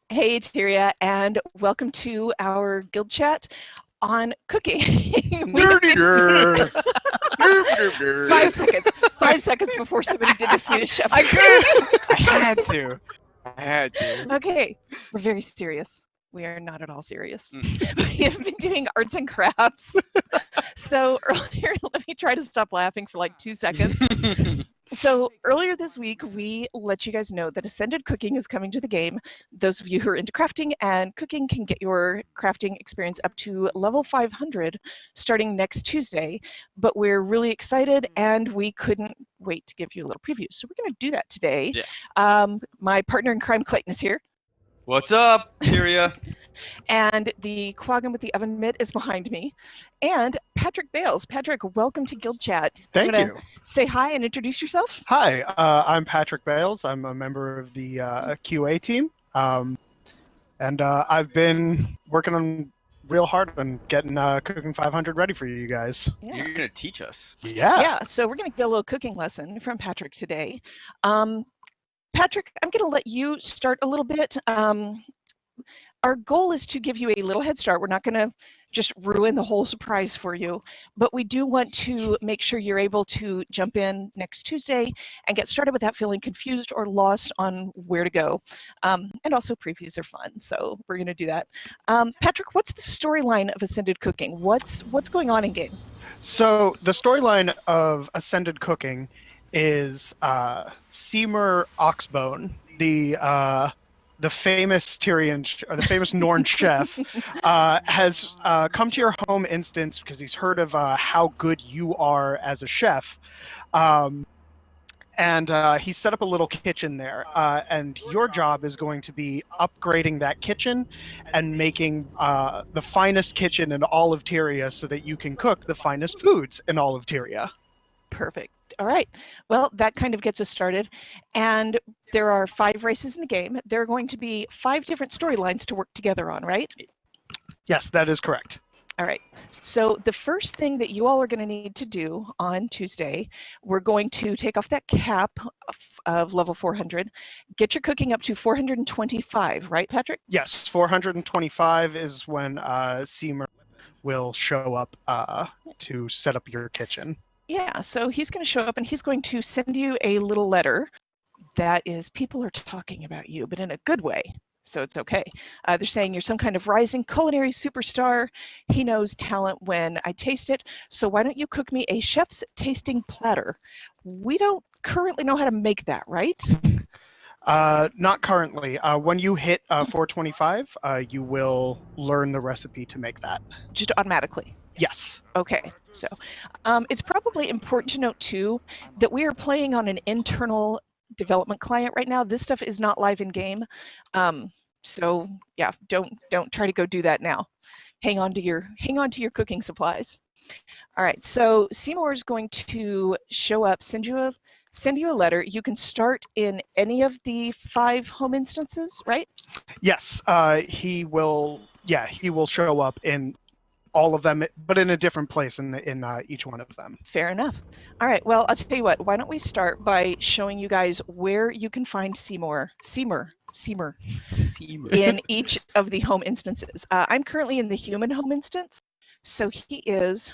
Hey, Tyria, and welcome to our guild chat on cooking. We have been- Nerdy. 5 seconds before somebody did the Swedish Chef. I could. I had to. Okay, we're very serious. We are not at all serious. Mm. We have been doing arts and crafts. So earlier, let me try to stop laughing for like 2 seconds. So earlier this week, we let you guys know that Ascended Cooking is coming to the game. Those of you who are into crafting and cooking can get your crafting experience up to level 500 starting next Tuesday. But we're really excited and we couldn't wait to give you a little preview. So we're going to do that today. Yeah. My partner in crime, Clayton, is here. What's up, Tyria? And the quaggan with the oven mitt is behind me. And Patrick Bayles. Patrick, welcome to Guild Chat. Thank you. Say hi and introduce yourself. Hi, I'm Patrick Bayles. I'm a member of the QA team. And I've been working on real hard on getting Cooking 500 ready for you guys. Yeah. You're gonna teach us. Yeah, so we're going to get a little cooking lesson from Patrick today. Patrick, I'm going to let you start a little bit. Our goal is to give you a little head start. We're not going to just ruin the whole surprise for you, but we do want to make sure you're able to jump in next Tuesday and get started without feeling confused or lost on where to go. And also previews are fun, so we're going to do that. Patrick, what's the storyline of Ascended Cooking? What's going on in game? So the storyline of Ascended Cooking is Seymour Oxbone, the famous Tyrian, or the famous Norn chef, has come to your home instance because he's heard of how good you are as a chef. And he set up a little kitchen there. And your job is going to be upgrading that kitchen and making the finest kitchen in all of Tyria so that you can cook the finest foods in all of Tyria. Perfect. All right. Well, that kind of gets us started. And there are 5 races in the game. There are going to be 5 different storylines to work together on, right? Yes, that is correct. All right. So the first thing that you all are going to need to do on Tuesday, we're going to take off that cap of level 400, get your cooking up to 425, right, Patrick? Yes, 425 is when Seymour will show up to set up your kitchen. Yeah, so he's going to show up and he's going to send you a little letter that is, people are talking about you, but in a good way. So it's okay. They're saying you're some kind of rising culinary superstar. He knows talent when I taste it. So why don't you cook me a chef's tasting platter? We don't currently know how to make that, right? Not currently. When you hit 425, you will learn the recipe to make that. Just automatically. Yes. Okay, so it's probably important to note too that we are playing on an internal development client right now. This stuff is not live in game, so yeah, don't try to go do that now. Hang on to your cooking supplies. All right, so Seymour is going to show up, send you a letter. You can start in any of the 5 home instances, right? Yes, he will. Yeah, he will show up in all of them, but in a different place in each one of them. Fair enough. All right, well, I'll tell you what, why don't we start by showing you guys where you can find Seymour in each of the home instances. I'm currently in the human home instance, so he is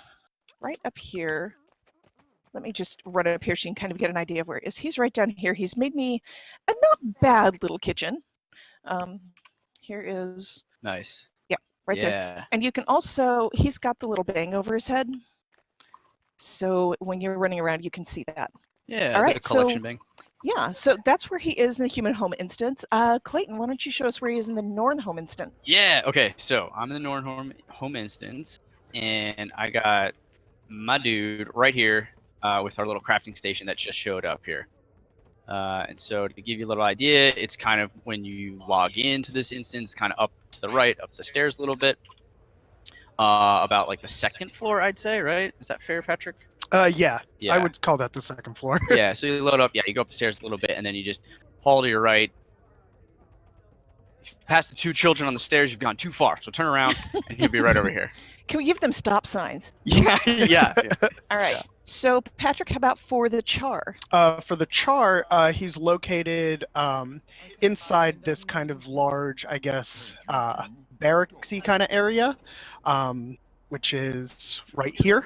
right up here. Let me just run it up here so you can kind of get an idea of where he is. He's right down here. He's made me a not bad little kitchen. Here is... Nice. Right there. And you can also, he's got the little bang over his head. So when you're running around, you can see that. Yeah, all right, the collection bang. Yeah, so that's where he is in the human home instance. Clayton, why don't you show us where he is in the Norn home instance? Yeah, okay, so I'm in the Norn home instance, and I got my dude right here with our little crafting station that just showed up here. And so to give you a little idea, it's kind of when you log into this instance, kind of up to the right, up the stairs a little bit. About like the 2nd floor, I'd say, right? Is that fair, Patrick? Yeah, I would call that the 2nd floor. Yeah, so you load up, you go up the stairs a little bit, and then you just haul to your right. past the 2 children on the stairs, you've gone too far. So turn around, and he'll be right over here. Can we give them stop signs? Yeah. All right. So, Patrick, how about for the char? For the char, he's located inside this kind of large, I guess, barracksy kind of area, which is right here.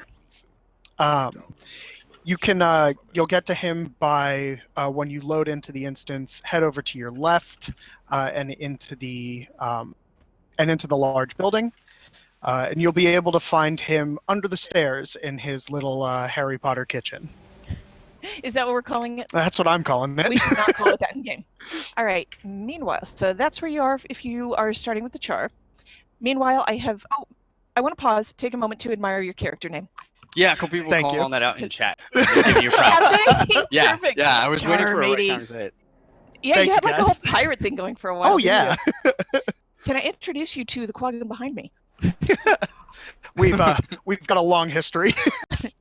You'll get to him by when you load into the instance. Head over to your left and into the large building, and you'll be able to find him under the stairs in his little Harry Potter kitchen. Is that what we're calling it? That's what I'm calling it. We should not call it that in game. All right. Meanwhile, so that's where you are if you are starting with the char. Meanwhile, I want to pause, take a moment to admire your character name. Yeah, a couple people Thank calling you. that out in chat. Giving you props. Yeah, Perfect. yeah. I was waiting Char for a right matey. time to say it. Yeah, Thank you had you, like a whole guys. pirate thing going for a while. Oh didn't yeah. you? Can I introduce you to the quaggin behind me? We've got a long history.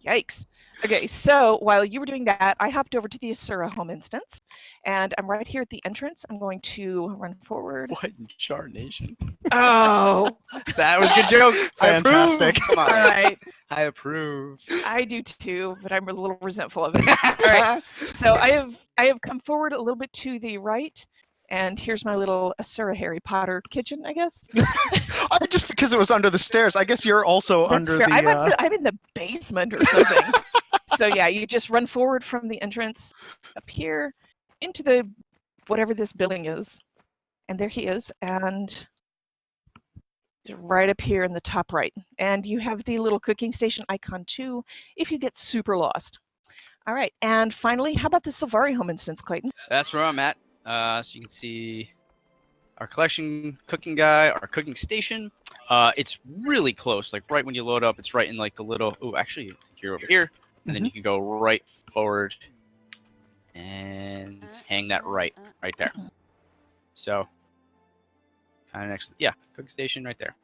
Yikes. Okay, so while you were doing that, I hopped over to the Asura home instance, and I'm right here at the entrance. I'm going to run forward. What in Char Nation? Oh, That was a good joke. Fantastic. Come on. all right. I approve. I do too, but I'm a little resentful of it. All right. So I have come forward a little bit to the right, and here's my little Asura Harry Potter kitchen, I guess. Just because it was under the stairs. I guess you're also That's under fair. the. I'm in the basement or something. So yeah, you just run forward from the entrance up here into the whatever this building is, and there he is, and right up here in the top right. And you have the little cooking station icon too, if you get super lost. All right, and finally, how about the Sylvari home instance, Clayton? That's where I'm at. So you can see our collection cooking guy, our cooking station. It's really close. Like right when you load up, it's right in like the little. Oh, actually, I think you're over here, and then you can go right forward and hang that right there. So kind of next. Yeah, cooking station right there.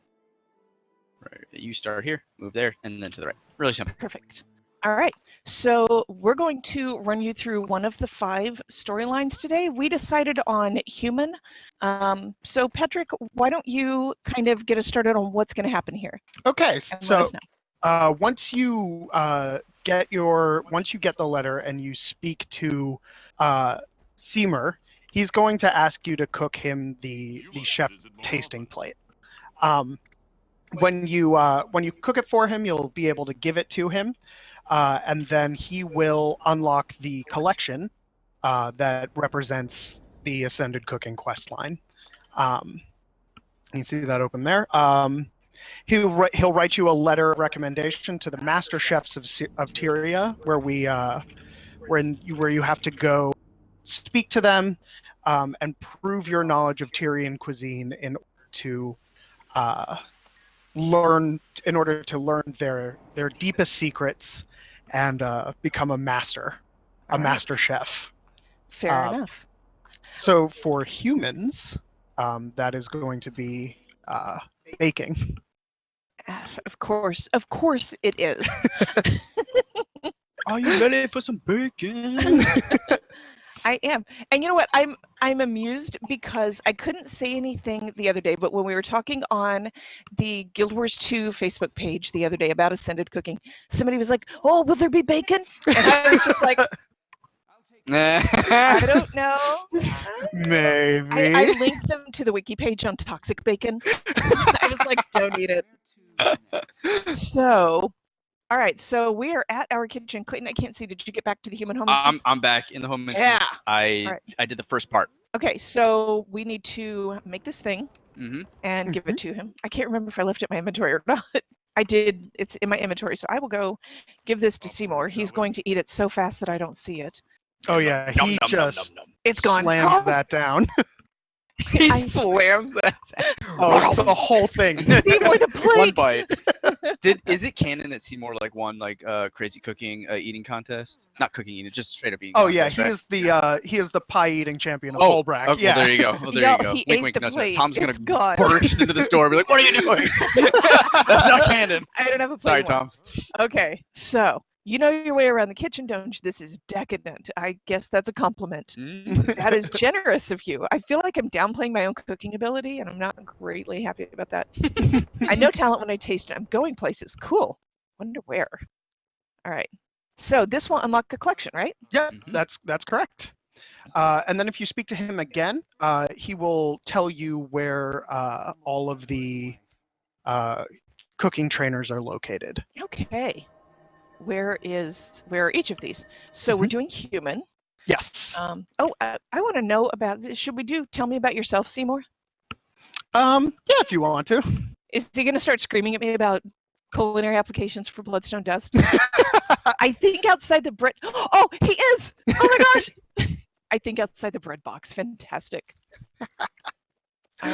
Right, you start here, move there, and then to the right. Really simple. Perfect. All right, so we're going to run you through one of the 5 storylines today. We decided on human. So Patrick, why don't you kind of get us started on what's going to happen here? Okay, And so let us know. once you get the letter and you speak to Seymour, he's going to ask you to cook him the chef tasting plate. When you cook it for him, you'll be able to give it to him, and then he will unlock the collection that represents the Ascended Cooking quest line. You see that open there. He'll write you a letter of recommendation to the master chefs of Tyria, where you have to go speak to them and prove your knowledge of Tyrian cuisine in order to learn their deepest secrets and become a master chef. Fair enough. So for humans, that is going to be baking. Of course it is. Are you ready for some bacon? I am. And you know what? I'm amused because I couldn't say anything the other day, but when we were talking on the Guild Wars 2 Facebook page the other day about Ascended Cooking, somebody was like, "Oh, will there be bacon?" And I was just like, I don't know. Maybe. I linked them to the wiki page on toxic bacon. I was like, don't eat it. So, all right. So we are at our kitchen. Clayton, I can't see. Did you get back to the human home instance? I'm back in the home instance. Yeah. I did the first part. Okay, so we need to make this thing Mm-hmm. and give it to him. I can't remember if I left it in my inventory or not. I did. It's in my inventory, so I will go give this to Seymour. He's going to eat it so fast that I don't see it. Oh yeah, he just It's gone. slams that down. He slams that. Oh, the whole thing. Seymour, the plate. One bite. Is it canon that Seymour won crazy cooking eating contest? Not cooking eating, just straight up eating. Oh yeah, contest, he is the pie eating champion of Oh, Holbrack. okay, Yeah. well, there you go. Well, there Yo, you go. he Wink, ate wink, the nudge, nudge. plate. Tom's It's gonna gone. burst into the store and be like, "What are you doing?" That's not canon. I don't have a plate Sorry, anymore. Tom. Okay, so You know your way around the kitchen, don't you? This is decadent. I guess that's a compliment. That is generous of you. I feel like I'm downplaying my own cooking ability, and I'm not greatly happy about that. I know talent when I taste it. I'm going places. Cool. Wonder where. All right. So this will unlock a collection, right? Yeah, Mhm. that's correct. And then if you speak to him again, he will tell you where all of the cooking trainers are located. Okay. Where are each of these? So we're Mhm. doing human. Yes. I want to know about this. Should we tell me about yourself, Seymour? Yeah, if you want to. Is he going to start screaming at me about culinary applications for bloodstone dust? I think outside the bread. Oh, he is! Oh my gosh! I think outside the bread box. Fantastic. All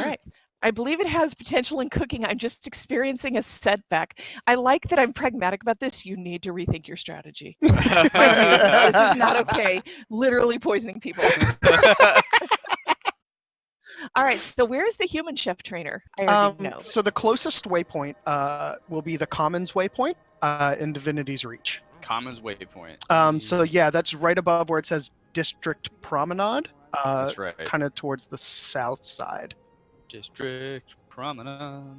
right. I believe it has potential in cooking. I'm just experiencing a setback. I like that I'm pragmatic about this. You need to rethink your strategy. My dude, this is not okay. Literally poisoning people. All right, so where is the human chef trainer? I already know. So the closest waypoint will be the Commons waypoint in Divinity's Reach. Commons Waypoint. So yeah, that's right above where it says District Promenade. That's right. Kind of towards the south side. District Promenade. All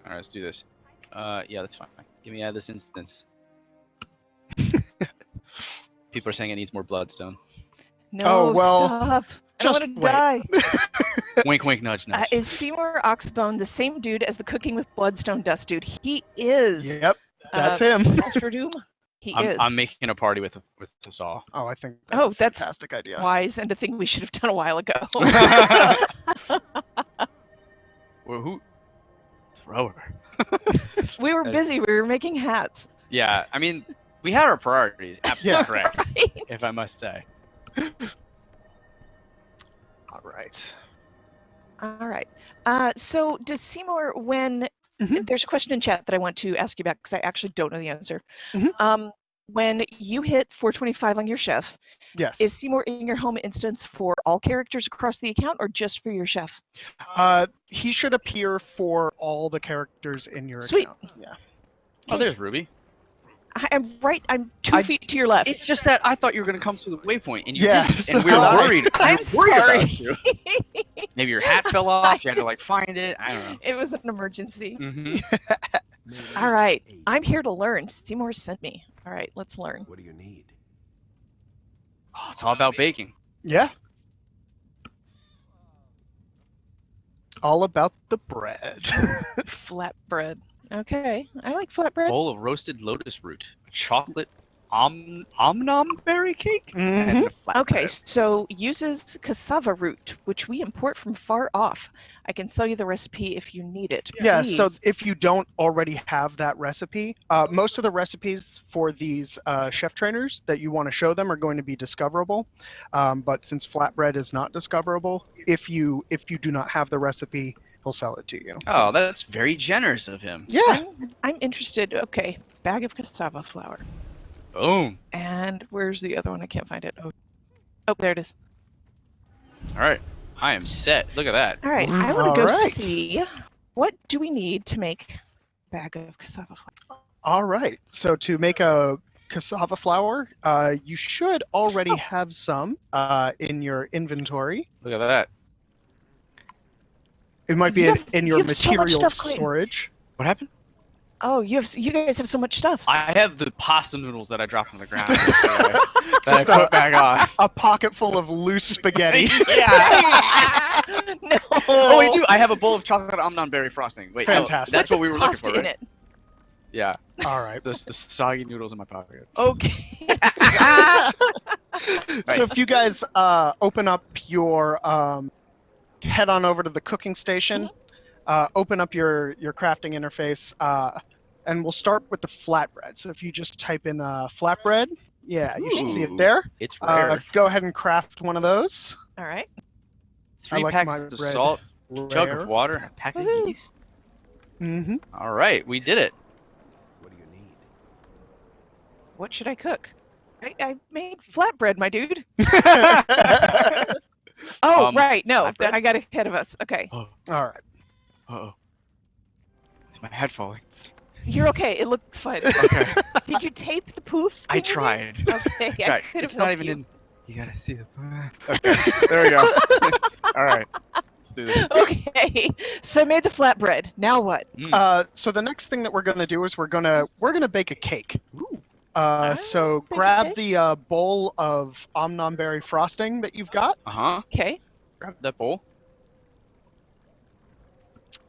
right, let's do this. Yeah, that's fine. Get me out of this instance. People are saying it needs more bloodstone. No, Oh, well, stop. I just don't want to die. Wink, wink, nudge, nudge. Is Seymour Oxbone the same dude as the Cooking with Bloodstone Dust dude? He is. Yep, that's him. Master Doom? He is. I'm making a party with the saw. Oh, I think that's a that's fantastic idea. wise and a thing we should have done a while ago. Well, who? Thrower. We were busy. We were making hats. Yeah, I mean, we had our priorities. Absolutely Yeah. correct, Right. if I must say. All right. All right. So does Seymour, when Mhm. there's a question in chat that I want to ask you about because I actually don't know the answer. Mhm. When you hit 425 on your chef, Yes. is Seymour in your home instance for all characters across the account or just for your chef? He should appear for all the characters in your Sweet. account. Yeah. Oh, there's Ruby. I'm right. I'm 2 feet to your left. It's just that I thought you were going to come through the waypoint, and you Yeah, didn't. so And we were did I. worried. I'm we were worried sorry. about you. Maybe your hat fell off. You had to like find it. I don't know. It was an emergency. Mm-hmm. All right. I'm here to learn. Seymour sent me. All right, let's learn. What do you need? Oh, it's all about baking. Yeah. All about the bread. Flatbread. Okay. I like flatbread. Bowl of roasted lotus root, chocolate omnom berry cake, Mhm. and a flatbread. Okay, so uses cassava root, which we import from far off. I can sell you the recipe if you need it. Yeah, so Please. if you don't already have that recipe, most of the recipes for these chef trainers that you want to show them are going to be discoverable. But since flatbread is not discoverable, if you do not have the recipe, he'll sell it to you. Oh, that's very generous of him. Yeah. I'm interested. Okay, bag of cassava flour. Boom. And where's the other one? I can't find it. Oh, there it is. All right, I am set. Look at that. All right, I want to go Alright. see what do we need to make a bag of cassava flour. All right. So to make a cassava flour, you should already have some in your inventory. Look at that. It might be You in your you have so much material stuff, Clayton. storage. What happened? Oh, you guys have so much stuff. I have the pasta noodles that I dropped on the ground yesterday that I Just put back on. A pocket full of loose spaghetti. Yeah. No. Oh, we do. I have a bowl of chocolate almond berry frosting. Wait, no, Fantastic. that's what we were looking Pasta for, in right? it. Yeah, All right. the soggy noodles in my pocket. Okay. So if you guys open up your head on over to the cooking station, open up your crafting interface, and we'll start with the flatbread. So if you just type in flatbread, yeah, you should see it Ooh. there. It's rare. Go ahead and craft one of those. All right. 3 like packs my of bread salt, jug rare. of water, a pack of Woohoo. yeast. Mm-hmm. All right, we did it. What do you need? What should I cook? I made flatbread, my dude. Oh, right. No, flatbread? I got ahead of us. Okay. All right. Uh-oh. Is my head falling? You're okay. It looks fine. Okay. Did you tape the poof? I thing in tried. there? Okay, I Tried. could have It's not helped even you. in. You gotta see the. Okay, there we go. All right, let's do this. Okay, so I made the flatbread. Now what? So the next thing that we're gonna do is we're gonna bake a cake. Ooh. So bake a grab cake? the bowl of omnonberry frosting that you've got. Okay. Grab that bowl.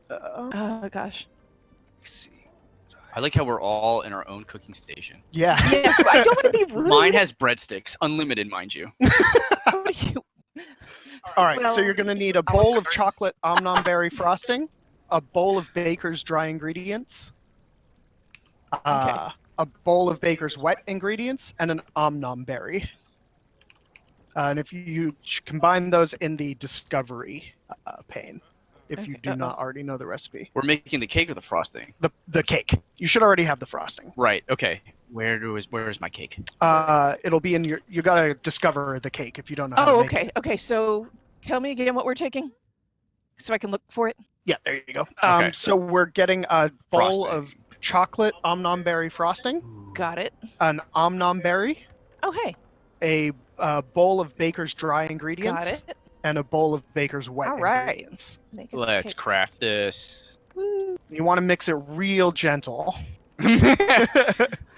Oh gosh. Let's see. I like how we're all in our own cooking station. Yeah. Yes, but I don't want to be rude. Mine has breadsticks, unlimited, mind you. What are you- All right. So Well- you're gonna need a bowl of chocolate omnonberry frosting, a bowl of Baker's dry ingredients, a bowl of Baker's wet ingredients, and an omnonberry. And if you combine those in the discovery pane, if you Okay, do not already know the recipe. We're making the cake or the frosting. The cake. You should already have the frosting. Right. Okay. Where is my cake? It'll be in your. You gotta discover the cake if you don't know. How Oh, to make okay. It. Okay, so tell me again what we're taking, so I can look for it. Yeah, there you go. Okay. So we're getting a bowl Frosting. of chocolate omnonberry frosting, Got it. an omnonberry, Oh, hey, a bowl of Baker's dry ingredients, got it. and a bowl of Baker's wet All right. ingredients. Make us a Let's cake. craft this. Woo. You want to mix it real gentle.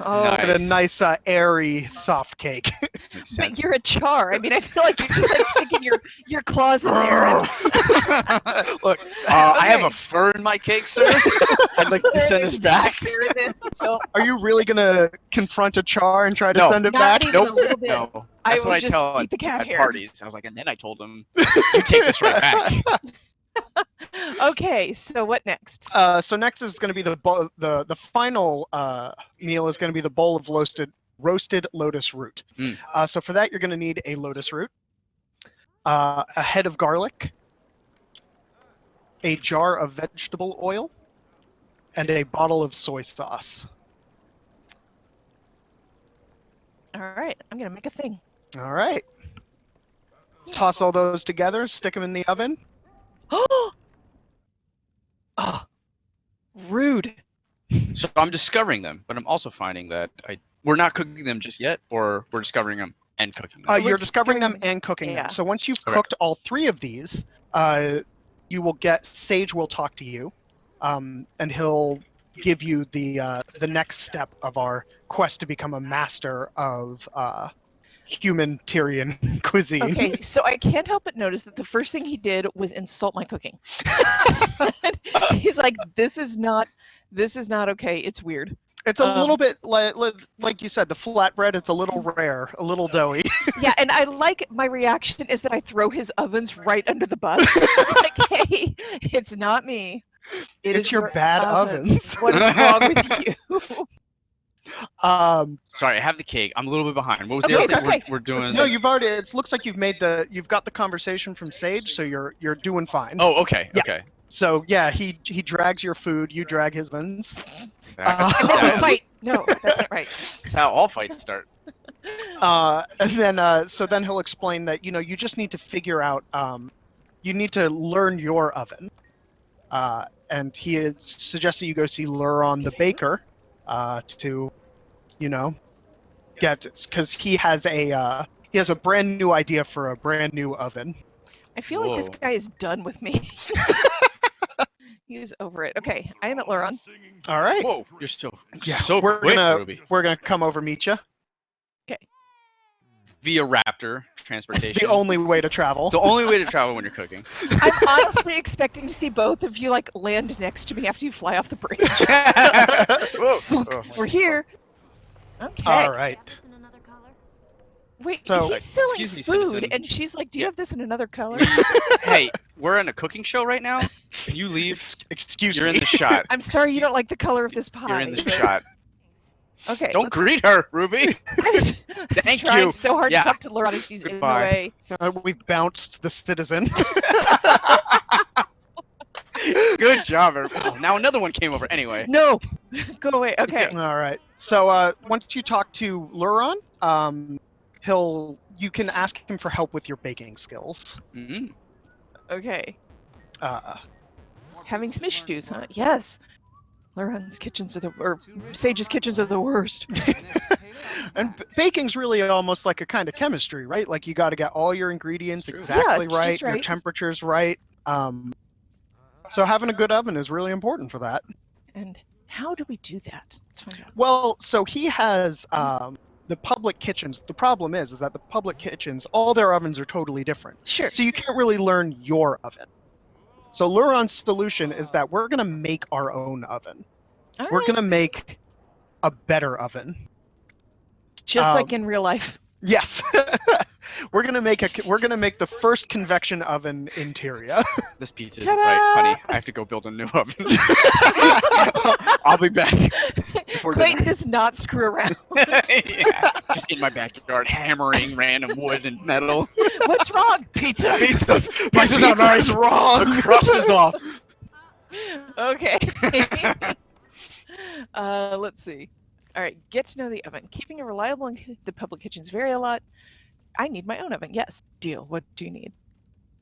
Oh, Get a Nice. nice, airy, soft cake. Makes but sense. you're a char. I mean, I feel like you're just like sticking your claws in there. and- Look, I have Okay. a fur in my cake, sir. I'd like to send this back. Hear this? Don't- are you really gonna confront a char and try to No. send it Not back? even Nope. a little bit. No. I That's will what I just tell eat the cat at hair. parties. I was like, and then I told him, you take this right back. Okay, so what next? So next is going to be the final meal is going to be the bowl of roasted lotus root. Mm. So for that you're going to need a lotus root, a head of garlic, a jar of vegetable oil, and a bottle of soy sauce. All right, I'm gonna make a thing. All right. Toss all those together, stick them in the oven. Oh, rude. So I'm discovering them, but I'm also finding that we're not cooking them just yet, or we're discovering them and cooking them. You're we're discovering them discovering- and cooking yeah. them. So once you've Okay. cooked all three of these, you will get Sage will talk to you, and he'll give you the next step of our quest to become a master of human Tyrian cuisine. Okay, so I can't help but notice that the first thing he did was insult my cooking. He's like, "This is not okay. It's weird." It's a little bit like you said, the flatbread. It's a little rare, a little doughy. Yeah, and I like my reaction is that I throw his ovens right under the bus. Like, hey, it's not me. It It's is your bad ovens. What is wrong with you? Sorry, I have the cake. I'm a little bit behind. What was the Okay, other thing okay. we're doing? No, you've already. It looks like you've got the conversation from Sage, so you're doing fine. Oh, okay. Yeah. Okay. So yeah, he drags your food, you drag his ovens. That's, And then we that's fight. No, that's not right. how all fights start. And then so then he'll explain that you just need to figure out you need to learn your oven. And he had suggested you go see Luron the baker to get, because he has a brand new idea for a brand new oven. I feel like this Whoa. guy is done with me. He's over it. Okay, I am at Luron. All right. Whoa, you're so Yeah, so we're quick, gonna Ruby. we're gonna come over meet you. Via Raptor transportation. The only way to travel. The only way to travel when you're cooking. I'm honestly expecting to see both of you like land next to me after you fly off the bridge. Whoa. Fook, We're here. Okay. All right. Have this in another color? Wait, So- he's selling Excuse me, food, citizen. and she's like, "Do you have this in another color?" Hey, we're in a cooking show right now. Can you leave? Excuse You're me. in the shot. I'm sorry you don't like the color of this pie. You're in the but- shot. Okay. Don't let's- greet her, Ruby. I was Thank trying you. so hard Yeah. to talk to Laura and she's Goodbye. in the way. We've bounced the citizen. Good job, everybody. Oh, now another one came over. Anyway. No, go away. Okay. All right. So once you talk to Luron, you can ask him for help with your baking skills. Mm-hmm. Okay. Uh, Having some issues, huh? Yes. Laurent's kitchens are or Sage's kitchens are the worst. And baking's really almost like a kind of chemistry, right? Like you got to get all your ingredients True. exactly Yeah, right, just your right. temperature's right. So having a good oven is really important for that. And how do we do that? Let's find out. Well, so he has the public kitchens. The problem is that the public kitchens, all their ovens are totally different. Sure. So you can't really learn your oven. So Luron's solution is that we're going to make our own oven. All We're right. going to make a better oven. Just like in real life. Yes. We're going to make the first convection oven interior. This pizza isn't right, honey. I have to go build a new oven. I'll be back. Clayton does not screw around. Yeah. Just in my backyard, hammering random wood and metal. What's wrong? Pizza. Pizza's not nice. Wrong. The crust is off. Okay. Let's see. All right. Get to know the oven. Keeping it reliable in the public kitchens vary a lot. I need my own oven. Yes. Deal. What do you need?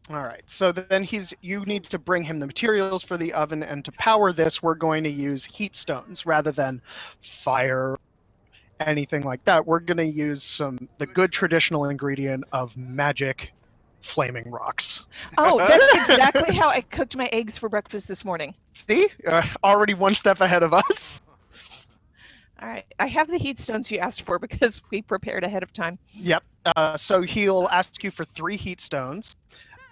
All right. So then you need to bring him the materials for the oven, and to power this, we're going to use heat stones rather than fire, anything like that. We're going to use the good traditional ingredient of magic flaming rocks. Oh, that's exactly how I cooked my eggs for breakfast this morning. See? Already one step ahead of us. All right. I have the heat stones you asked for because we prepared ahead of time. Yep. So he'll ask you for 3 heat stones.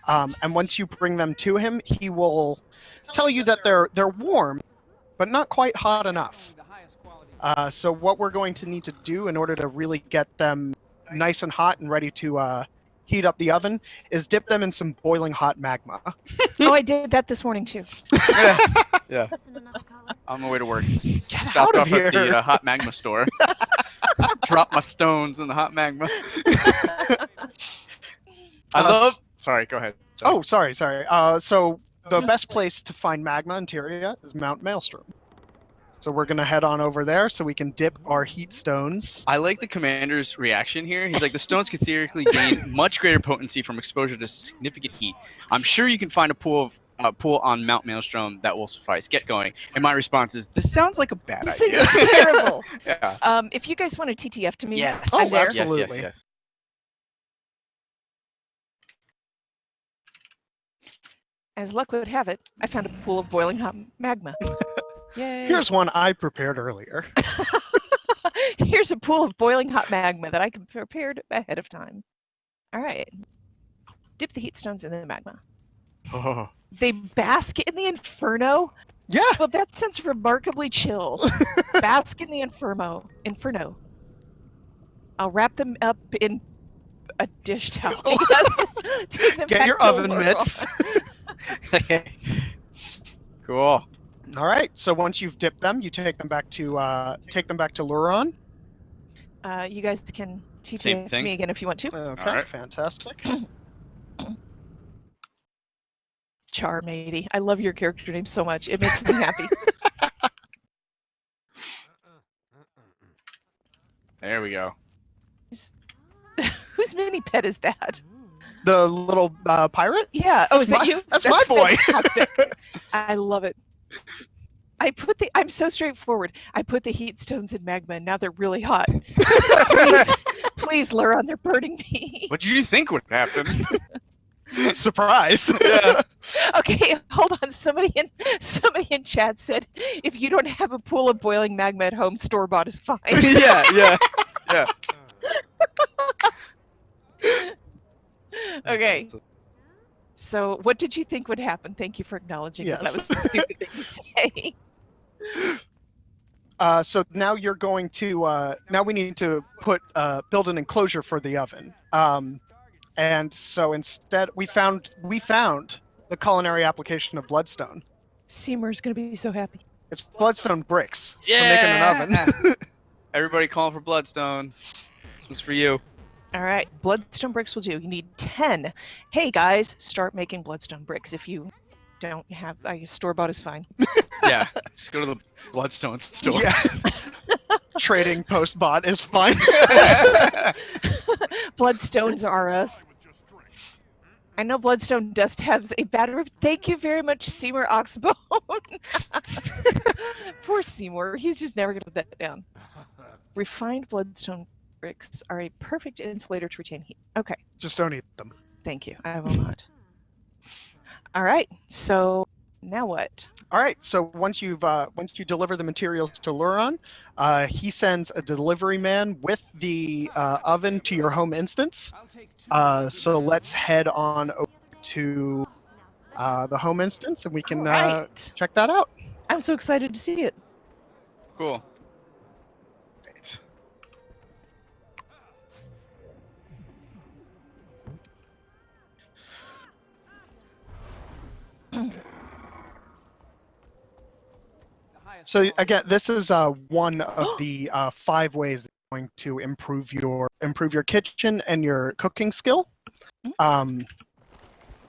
And once you bring them to him, he will tell you that they're warm, but not quite hot enough. So what we're going to need to do in order to really get them nice and hot and ready to heat up the oven is dip them in some boiling hot magma. Oh, I did that this morning too. Yeah. On my way to work. out Stopped of off at here. the hot magma store. Dropped my stones in the hot magma. Sorry, go ahead. Sorry. Oh, sorry. So the best place to find magma in Tyria is Mount Maelstrom. So we're going to head on over there so we can dip our heat stones. I like the commander's reaction here. He's like, the stones can theoretically gain much greater potency from exposure to significant heat. I'm sure you can find a pool on Mount Maelstrom that will suffice. Get going. And my response is, this sounds like a bad This idea. is terrible. Yeah. If you guys want to TTF to me, Yes. I'm there. absolutely. Yes. As luck would have it, I found a pool of boiling hot magma. Yay. Here's one I prepared earlier. Here's a pool of boiling hot magma that I prepared ahead of time. All right. Dip the heat stones in the magma. Oh. They bask in the inferno? Yeah. Well, that sounds remarkably chill. Bask in the inferno. I'll wrap them up in a dish towel. Yes. Take them Get back your to oven Laurel. mitts. Cool. All right. So once you've dipped them, you take them back to Luron. You guys can Same TTF to thing? me again if you want to. Okay. All right. Fantastic. Char matey. I love your character name so much. It makes me happy. There we go. Whose mini pet is that? The little pirate? Yeah. Oh, That's is that my- you? that's my boy. Fantastic. I love it. I'm so straightforward. I put the heat stones in magma and now they're really hot. Please, Luron, they're burning me. What did you think would happen? Surprise. Yeah. Okay, hold on. Somebody in chat said if you don't have a pool of boiling magma at home, store-bought is fine. yeah. Okay. So what did you think would happen? Thank you for acknowledging that. That was a stupid thing to say. So now you're going to now we need to build an enclosure for the oven. And so instead we found the culinary application of bloodstone. Seymour's gonna be so happy. It's bloodstone bricks for making an oven. Everybody calling for Bloodstone. This one's for you. All right, bloodstone bricks will do. You need 10. Hey guys, start making bloodstone bricks. If you don't have, store-bought is fine. Yeah. Just go to the Bloodstone store. Yeah. Trading post-bought is fine. Bloodstones are us. I know Bloodstone Dust has a bad rep. Thank you very much, Seymour Oxbone. Poor Seymour. He's just never going to let that down. Refined bloodstone bricks are a perfect insulator to retain heat. Okay. Just don't eat them. Thank you. I will not. All right. So now what? All right. So once you deliver the materials to Luron, he sends a delivery man with the oven to your home instance. So let's head on over to the home instance, and we can Right. check that out. I'm so excited to see it. Cool. Right. So again, this is one of the 5 ways that you're going to improve your kitchen and your cooking skill.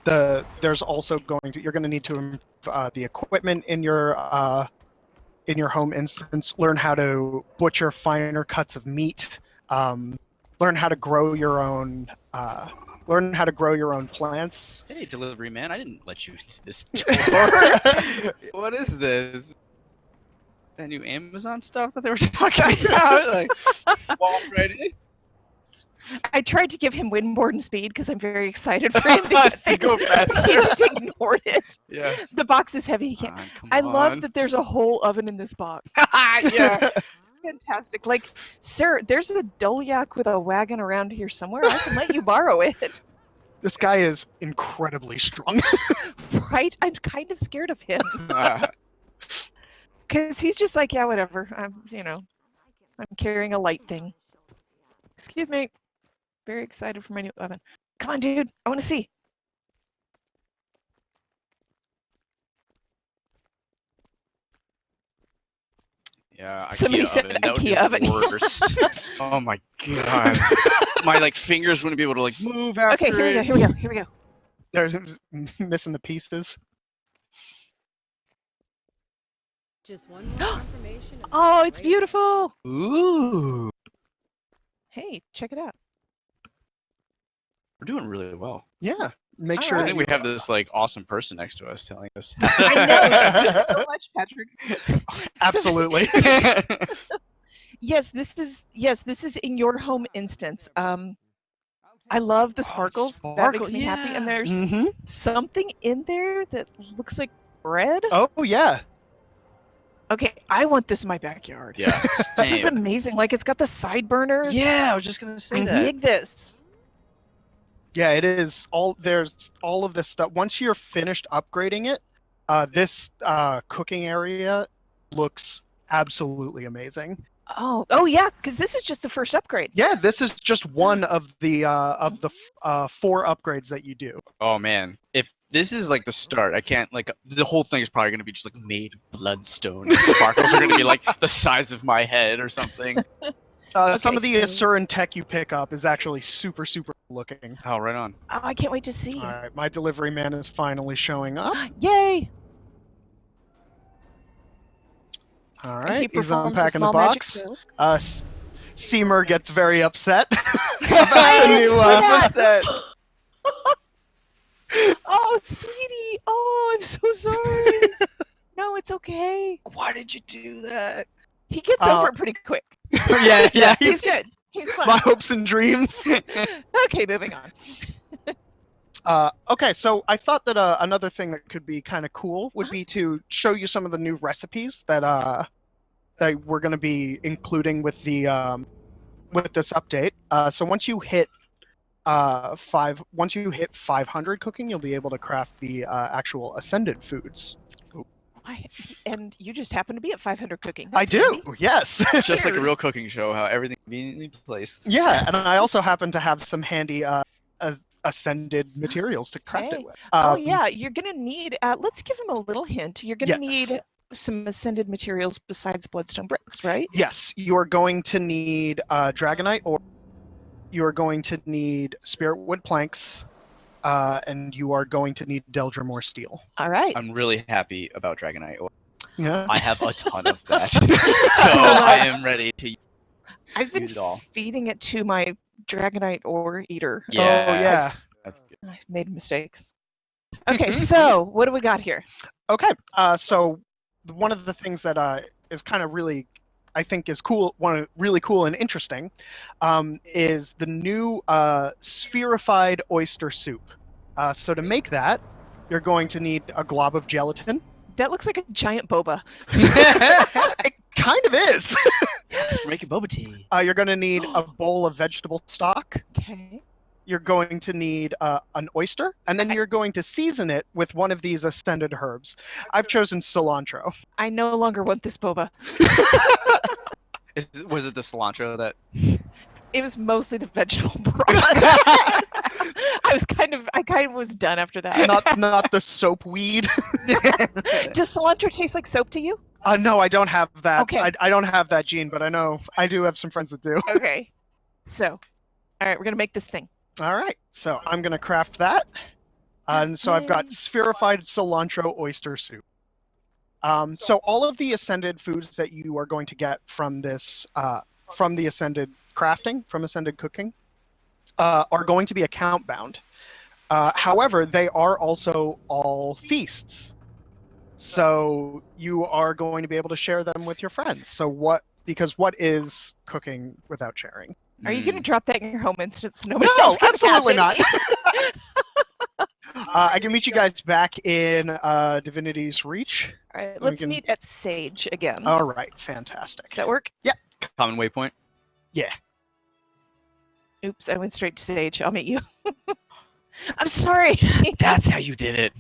There's also you're going to need to improve the equipment in your home instance. Learn how to butcher finer cuts of meat. Learn how to grow your own. Learn how to grow your own plants. Hey, delivery man, I didn't let you into this door. What is this? That new Amazon stuff that they were talking about? Like, walk right in. I tried to give him windboard and speed because I'm very excited for him to get To go there. faster. He just ignored it. Yeah. The box is heavy. He can't. I love that there's a whole oven in this box. Yeah. Fantastic. Like, sir, there's a Doliak with a wagon around here somewhere. I can let you borrow it. This guy is incredibly strong. Right? I'm kind of scared of him. Because he's just like, yeah, whatever. I'm carrying a light thing. Excuse me. Very excited for my new oven. Come on, dude. I want to see. Yeah, Somebody IKEA said oven. That would be IKEA oven. the worst. Oh my god. My fingers wouldn't be able to move after Okay, here we go. Here we go. They're missing the pieces. Just one more confirmation. of Oh, the it's great- beautiful. Ooh. Hey, check it out. We're doing really well. Yeah. Make All sure I right. that think we have this awesome person next to us telling us. I know. Thank you so much, Patrick. Absolutely. Yes, this is in your home instance. I love the sparkles. That makes me happy. And there's Mm-hmm. something in there that looks like bread. Oh yeah. Okay, I want this in my backyard. Yeah. This is Same. amazing. Like, it's got the side burners. Yeah, I was just gonna say I that. dig this. Yeah, it is. There's all of this stuff. Once you're finished upgrading it, this cooking area looks absolutely amazing. Oh yeah, because this is just the first upgrade. Yeah, this is just one of the 4 upgrades that you do. Oh man, if this is the start, I can't the whole thing is probably gonna be just made of bloodstone. The sparkles are gonna be the size of my head or something. Some of the so- Asuran tech you pick up is actually super looking. Oh, right on. Oh, I can't wait to see. All right, my delivery man is finally showing up. Yay! All And right, he he's performs a unpacking the small magic box. spell. Seymour gets very upset I about the new. didn't see What's that? Oh, sweetie. Oh, I'm so sorry. No, it's okay. Why did you do that? He gets over it pretty quick. yeah, He's good. He's fine. my hopes and dreams. Okay, moving on. Okay, so I thought that another thing that could be kind of cool would be to show you some of the new recipes that that we're going to be including with the with this update. So once you hit 500 cooking, you'll be able to craft the actual ascended foods. And you just happen to be at 500 cooking. I That's do, handy. yes. Just like a real cooking show, how everything conveniently placed. Yeah, and I also happen to have some handy ascended materials to craft Hey. it with. Oh yeah, you're gonna need. Let's give him a little hint. You're gonna Yes. need some ascended materials besides bloodstone bricks, right? Yes, you are going to need dragonite, or you are going to need spirit wood planks, and you are going to need Deldrimore steel. All right. I'm really happy about Dragonite. Yeah. I have a ton of that, so I am ready to. I've been use it all. feeding it to my dragonite ore eater. Yeah. Oh yeah. That's good. I've made mistakes. Okay, so what do we got here? Okay, so one of the things that is kind of really, I think, is cool, really cool and interesting, is the new spherified oyster soup. So to make that, you're going to need a glob of gelatin. That looks like a giant boba. It kind of is. Yes, we're making boba tea. You're going to need a bowl of vegetable stock. Okay. You're going to need an oyster, and then you're going to season it with one of these ascended herbs. I've chosen cilantro. I no longer want this boba. Was it the cilantro that? It was mostly the vegetable broth. I kind of was done after that. Not the soap weed. Does cilantro taste like soap to you? No, I don't have that. Okay. I don't have that gene, but I know I do have some friends that do. Okay. So, all right, we're gonna make this thing. All right, so I'm gonna craft that. And so I've got spherified cilantro oyster soup. So all of the ascended foods that you are going to get from this, from the ascended crafting, from ascended cooking, are going to be account bound. However, they are also all feasts. So you are going to be able to share them with your friends. So because what is cooking without sharing? Are you going to drop that in your home instance? No, Else can absolutely have not. it? I can meet you guys back in Divinity's Reach. All right, let's meet at Sage again. All right, fantastic. Does that work? Common waypoint? Yeah. Oops, I went straight to Sage. I'll meet you. I'm sorry. That's how you did it.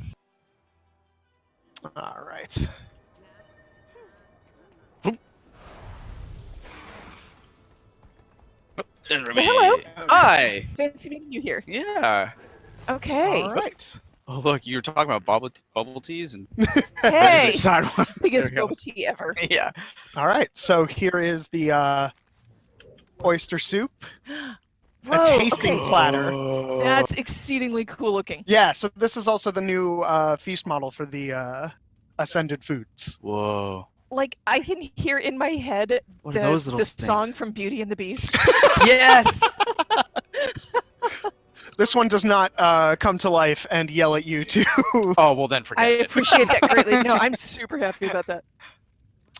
All right. There's Well, hello. Hi. Fancy meeting you here. Yeah. Okay. All right. Oh, look, you were talking about bubble teas and Hey, side one. biggest There we go. boba tea ever. Yeah. All right. So here is the oyster soup, Whoa, a tasting okay. platter. That's exceedingly cool looking. Yeah. So this is also the new feast model for the ascended foods. Whoa. Like I can hear in my head What are those little the song things? from Beauty and the Beast. Yes. This one does not come to life and yell at you too. Oh, well then forget I it. appreciate that greatly. No, I'm super happy about that.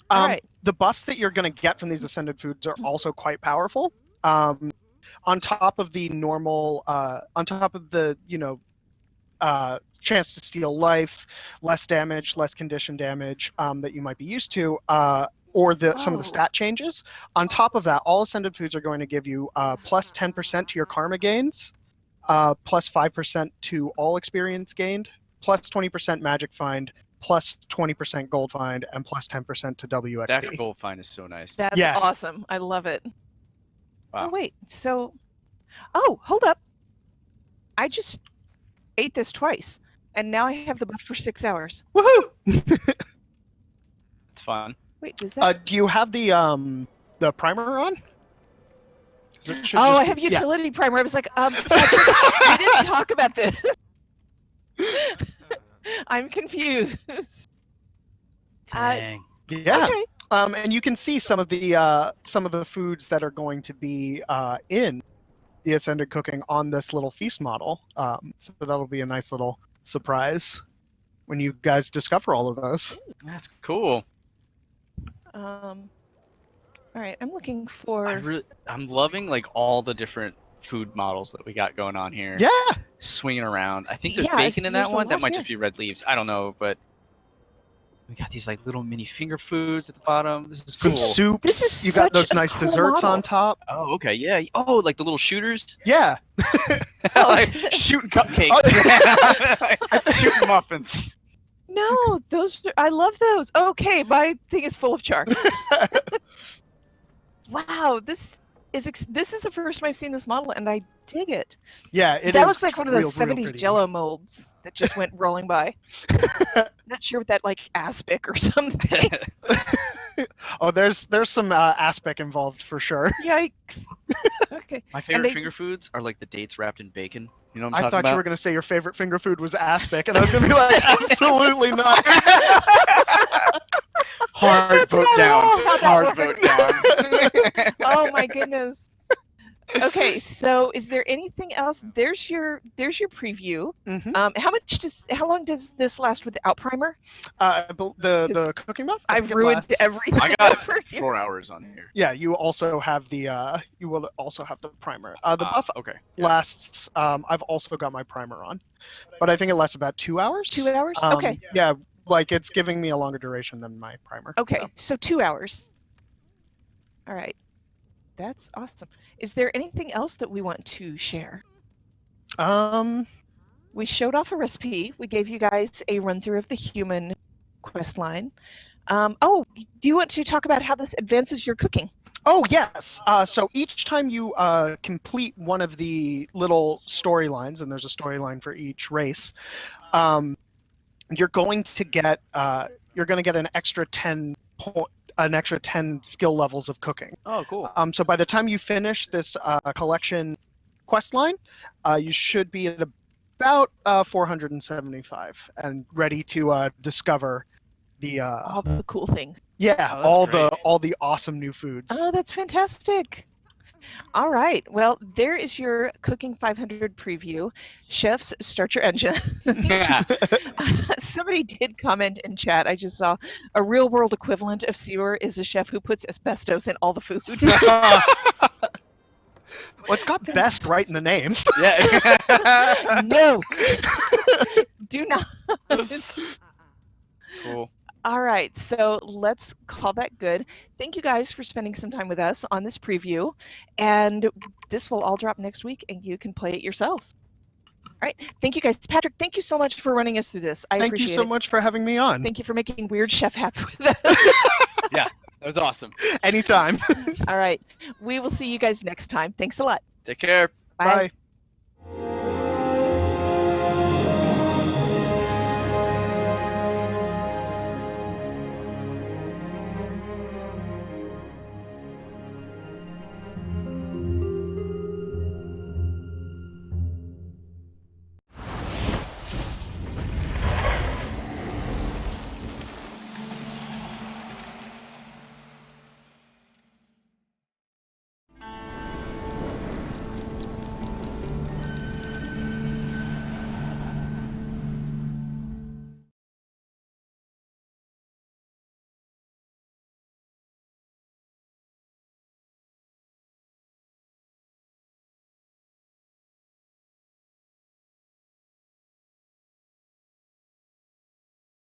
All right. The buffs that you're going to get from these ascended foods are also quite powerful. On top of the normal, on top of the, chance to steal life, less damage, less condition damage that you might be used to, or some of the stat changes. On top of that, all ascended foods are going to give you plus 10% to your karma gains, plus 5% to all experience gained, plus 20% magic find, plus 20% gold find, and plus 10% to WXP. That gold find is so nice. That's Yeah. awesome. I love it. Wow. Oh, wait. So, oh, hold up. I just ate this twice, and now I have the buff for 6 hours. Woohoo! It's fun. Wait, does that? Do you have the primer on? 'Cause it should Oh, just I be- have yeah. utility primer. I was like, Patrick, we didn't talk about this. I'm confused. Dang. Yeah. Okay. And you can see some of the foods that are going to be in the ascended cooking on this little feast model. So that'll be a nice little surprise when you guys discover all of those. That's cool. All right, I'm looking for. I'm loving like all the different food models that we got going on here. Yeah. Swinging around. I think there's Yeah, bacon in there's that a one. That lot might here. just be red leaves. I don't know, but we got these like little mini finger foods at the bottom. This is Some cool. soups. This is You got such those a nice cool desserts model. on top. Oh, okay, yeah. Oh, like the little shooters. Yeah. Like shooting cupcakes. Shooting muffins. No, I love those. Okay, my thing is full of char. Wow, this is the first time I've seen this model, and I dig it. Yeah, it That is looks like one of those real 70s pretty. Jello molds that just went rolling by. Not sure what that like aspic or something. Oh, there's some aspect involved for sure. Yikes. Okay. My favorite they- finger foods are like the dates wrapped in bacon. You know what I'm I talking thought about? you were going to say your favorite finger food was aspic, and I was going to be like, absolutely not. Hard That's vote not at down. all how that Hard works. vote down. Oh my goodness. Okay, so is there anything else? There's your preview. Mhm. How long does this last without primer? The cooking buff. I I've think it ruined lasts- everything. I got for you. 4 hours on here. Yeah, you also have the you will also have the primer. The buff Okay. Yeah. lasts. I've also got my primer on, but I think it lasts about 2 hours. 2 hours? Okay. Yeah, like it's giving me a longer duration than my primer. Okay, so 2 hours. All right. That's awesome. Is there anything else that we want to share? So, We showed off a recipe. We gave you guys a run through of the human quest line. Oh, do you want to talk about how this advances your cooking? oh yes. So each time you complete one of the little storylines, and there's a storyline for each race, you're going to get an extra 10 skill levels of cooking. Oh, cool. So by the time you finish this collection quest line, you should be at about 475 and ready to discover the All the cool things. yeah, Oh, that's all the awesome new foods. Oh, that's fantastic. All right. Well, there is your Cooking 500 preview. Chefs, start your engine. Yeah. Somebody did comment in chat. I just saw a real world equivalent of Sewer is a chef who puts asbestos in all the food. Well, it's got best right in the name. Yeah. No. Do not. Cool. All right, so let's call that good. Thank you guys for spending some time with us on this preview, and this will all drop next week, and you can play it yourselves. All right, thank you guys. Patrick, thank you so much for running us through this. I Thank appreciate you so it. much for having me on. Thank you for making weird chef hats with us. Yeah, that was awesome. Anytime. All right, we will see you guys next time. Thanks a lot. Take care. Bye. Bye.